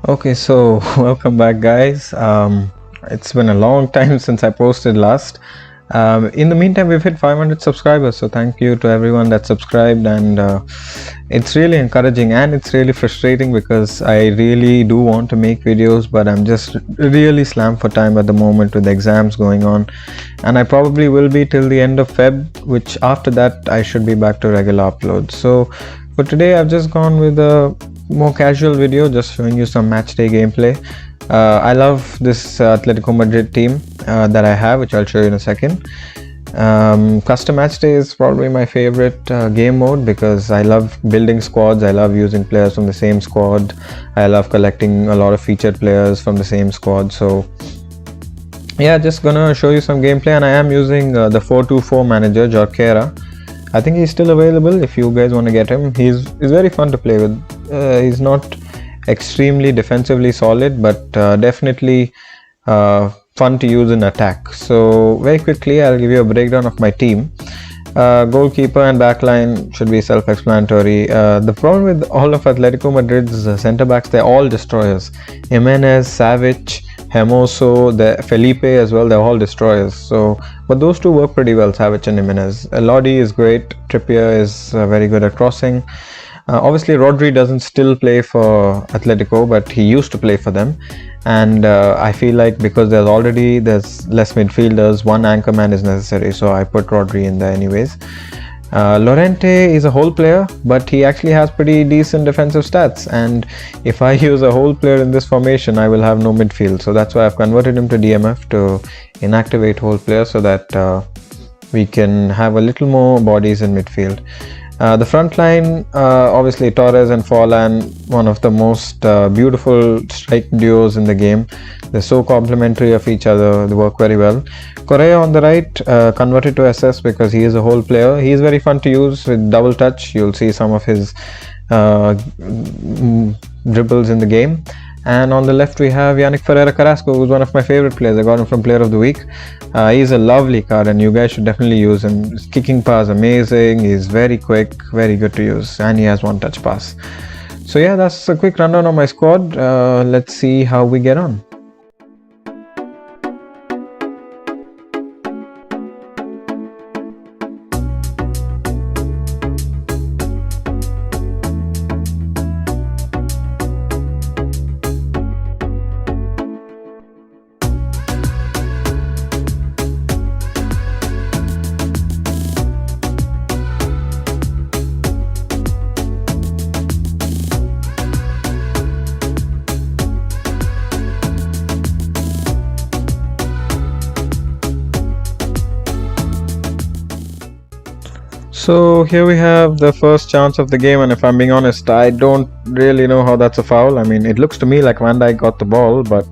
Okay, so welcome back, guys. It's been a long time since I posted last. In the meantime, we've hit 500 subscribers, so thank you to everyone that subscribed. And it's really encouraging and it's really frustrating because I really do want to make videos, but I'm just really slammed for time at the moment with exams going on. And I probably will be till the end of Feb, which after that I should be back to regular uploads. So for today, I've just gone with a more casual video, just showing you some Matchday gameplay. I love this Atletico Madrid team that I have, which I'll show you in a second. Custom Matchday is probably my favorite game mode because I love building squads. I love using players from the same squad. I love collecting a lot of featured players from the same squad. So yeah, just gonna show you some gameplay, and I am using the 4-2-4 manager, Jorquera. I think he's still available if you guys want to get him. He's very fun to play with. He's not extremely defensively solid, but definitely fun to use in attack. So very quickly, I'll give you a breakdown of my team. Goalkeeper and backline should be self-explanatory. The problem with all of Atletico Madrid's centre backs, they're all destroyers. Jimenez, Savic, Hermoso, the Felipe as well, they're all destroyers. So, but those two work pretty well, Savic and Jimenez. Lodi is great. Trippier is very good at crossing. Obviously, Rodri doesn't still play for Atletico, but he used to play for them. And I feel like because there's less midfielders, one anchor man is necessary. So I put Rodri in there anyways. Llorente is a whole player, but he actually has pretty decent defensive stats, and if I use a whole player in this formation, I will have no midfield. So that's why I've converted him to DMF, to inactivate whole player, so that we can have a little more bodies in midfield. The front line, obviously Torres and Forlan, one of the most beautiful strike duos in the game. They're so complementary of each other, they work very well. Correa on the right, converted to SS because he is a whole player. He is very fun to use with double touch. You'll see some of his dribbles in the game. And on the left we have Yannick Ferreira Carrasco, who's one of my favorite players. I got him from Player of the Week. He's a lovely card and you guys should definitely use him. His kicking pass amazing, he's very quick, very good to use, and he has one touch pass. So yeah, that's a quick rundown of my squad. Let's see how we get on. So here we have the first chance of the game, and if I'm being honest, I don't really know how that's a foul. I mean, it looks to me like Van Dijk got the ball, but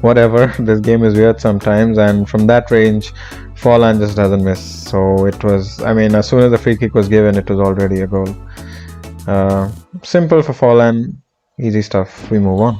whatever. This game is weird sometimes, and from that range, Forlan just doesn't miss. So it was, I mean, as soon as the free kick was given, it was already a goal. Simple for Forlan, easy stuff. We move on.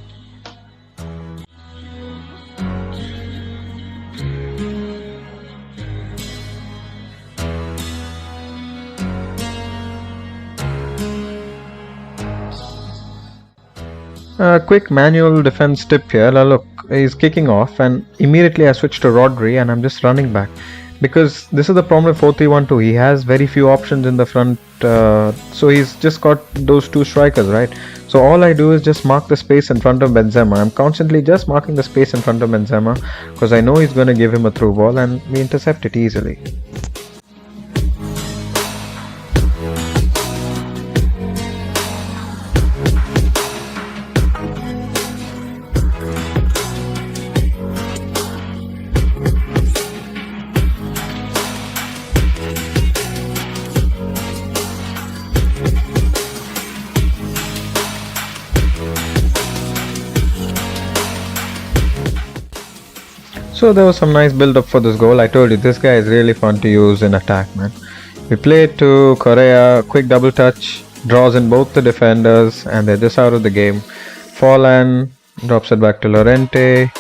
Quick manual defense tip here. Now look, he's kicking off and immediately I switch to Rodri and I'm just running back, because this is the problem with 4-3-1-2. He has very few options in the front, so he's just got those two strikers, right? So all I do is just mark the space in front of Benzema. I'm constantly just marking the space in front of Benzema because I know he's going to give him a through ball and we intercept it easily. So there was some nice build up for this goal. I told you this guy is really fun to use in attack, man. We play it to Correa, quick double touch, draws in both the defenders and they're just out of the game. Forlan drops it back to Llorente,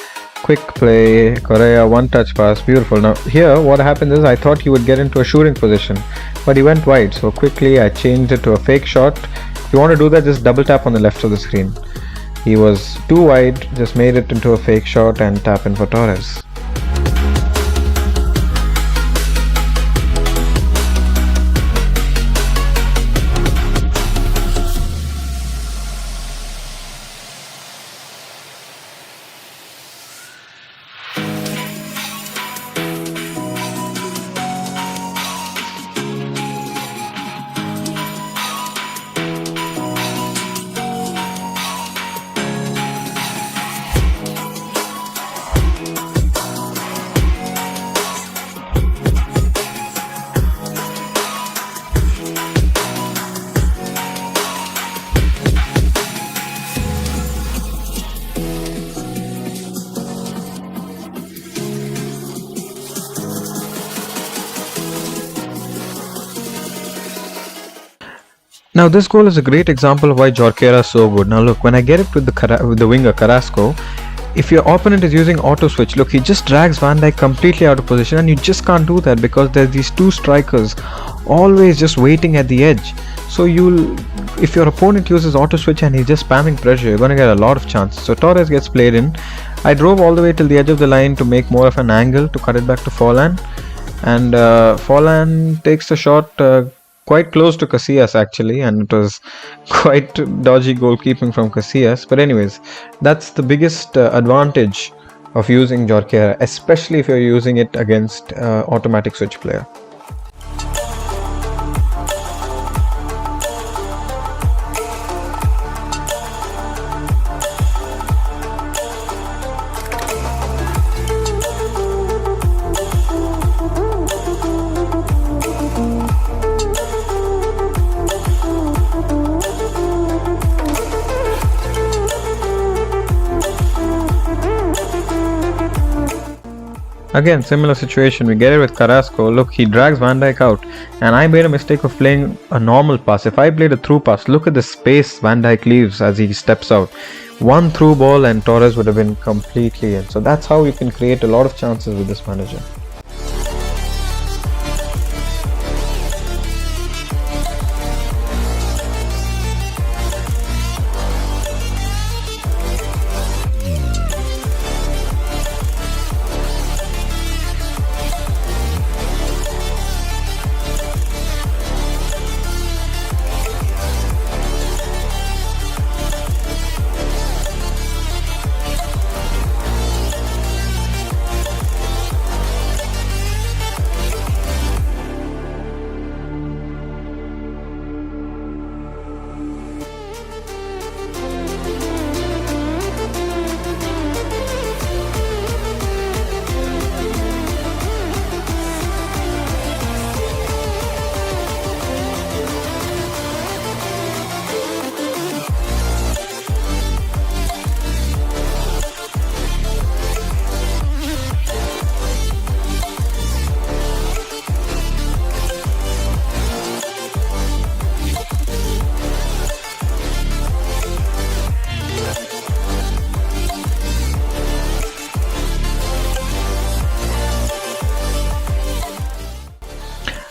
quick play, Correa, one touch pass, beautiful. Now here what happens is I thought he would get into a shooting position, but he went wide, so quickly I changed it to a fake shot. If you want to do that, just double tap on the left of the screen. He was too wide, just made it into a fake shot and tap in for Torres. Now this goal is a great example of why Jorquera is so good. Now look, when I get it with the winger Carrasco, if your opponent is using auto switch, look, he just drags Van Dijk completely out of position, and you just can't do that because there's these two strikers always just waiting at the edge. So if your opponent uses auto switch and he's just spamming pressure, you're going to get a lot of chances. So Torres gets played in. I drove all the way till the edge of the line to make more of an angle to cut it back to Forlan, and Forlan takes the shot quite close to Casillas actually, and it was quite dodgy goalkeeping from Casillas. But anyways, that's the biggest advantage of using Jorquera, especially if you're using it against automatic switch player. Again, similar situation, we get it with Carrasco. Look, he drags Van Dijk out, and I made a mistake of playing a normal pass. If I played a through pass, look at the space Van Dijk leaves as he steps out. One through ball and Torres would have been completely in. So that's how you can create a lot of chances with this manager.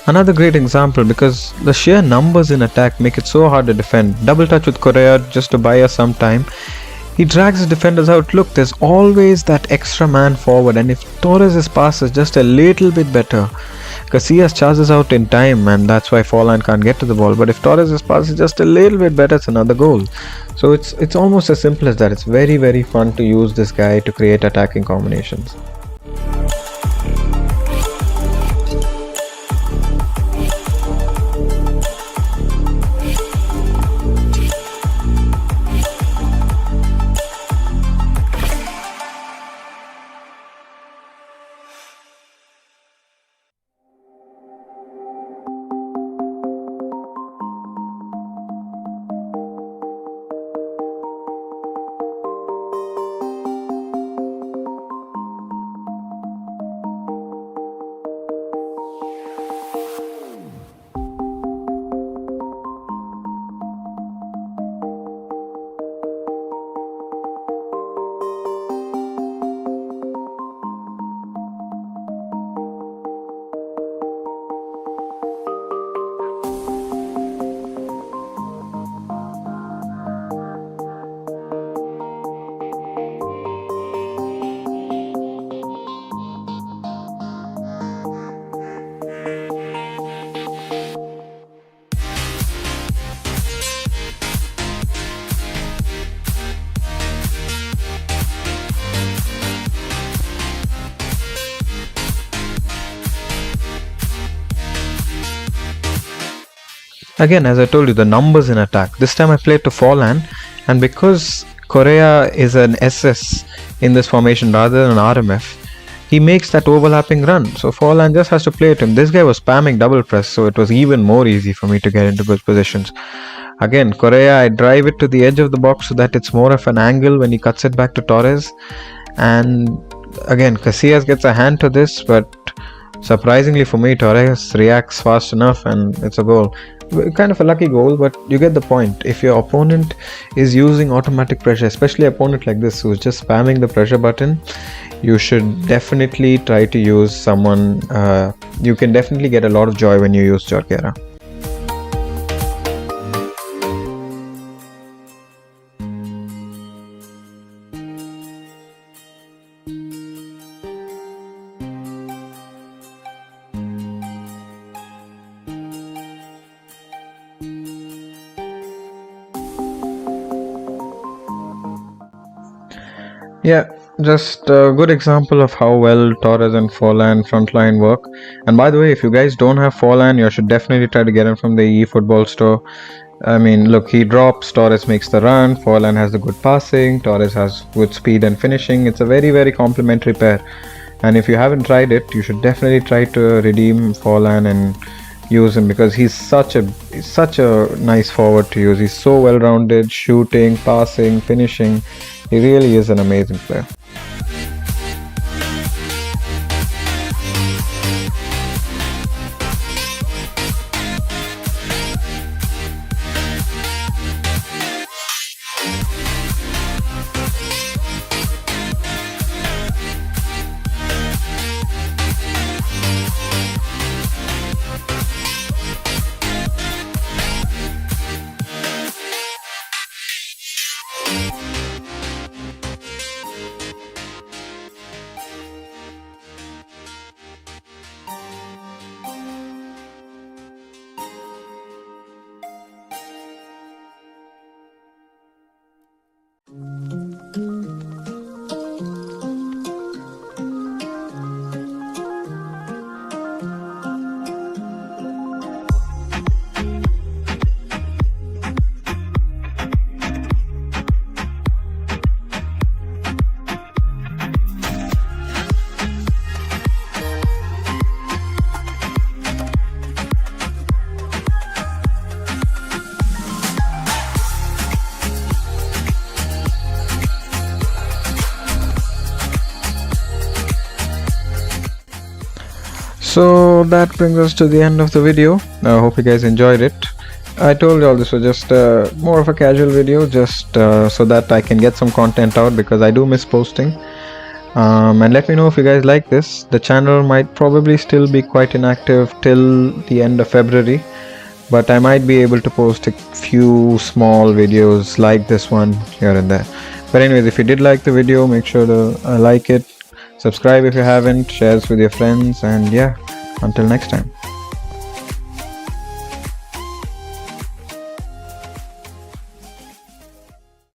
Another great example, because the sheer numbers in attack make it so hard to defend. Double touch with Correa just to buy us some time. He drags his defenders out. Look, there's always that extra man forward, and if Torres' pass is just a little bit better, Casillas charges out in time, and that's why Forlan can't get to the ball. But if Torres' pass is just a little bit better, it's another goal. So it's almost as simple as that. It's very, very fun to use this guy to create attacking combinations. Again, as I told you, the numbers in attack. This time I played to Forlan, and because Jorquera is an SS in this formation rather than an RMF, he makes that overlapping run. So Forlan just has to play to him. This guy was spamming double press, so it was even more easy for me to get into good positions. Again, Jorquera, I drive it to the edge of the box so that it's more of an angle when he cuts it back to Torres. And again, Casillas gets a hand to this, but surprisingly for me, Torres reacts fast enough and it's a goal. Kind of a lucky goal, but you get the point. If your opponent is using automatic pressure, especially an opponent like this who's just spamming the pressure button, you should definitely try to use someone. You can definitely get a lot of joy when you use Jorquera. Yeah, just a good example of how well Torres and Forlan frontline work. And by the way, if you guys don't have Forlan, you should definitely try to get him from the eFootball store. I mean, look, he drops, Torres makes the run, Forlan has the good passing, Torres has good speed and finishing. It's a very, very complementary pair. And if you haven't tried it, you should definitely try to redeem Forlan and use him, because he's such a nice forward to use. He's so well-rounded, shooting, passing, finishing. He really is an amazing player. So that brings us to the end of the video. I hope you guys enjoyed it. I told you all this was just more of a casual video, just so that I can get some content out, because I do miss posting. And let me know if you guys like this. The channel might probably still be quite inactive till the end of February, but I might be able to post a few small videos like this one here and there. But anyways, if you did like the video, make sure to like it, subscribe if you haven't, share it with your friends, and yeah, until next time.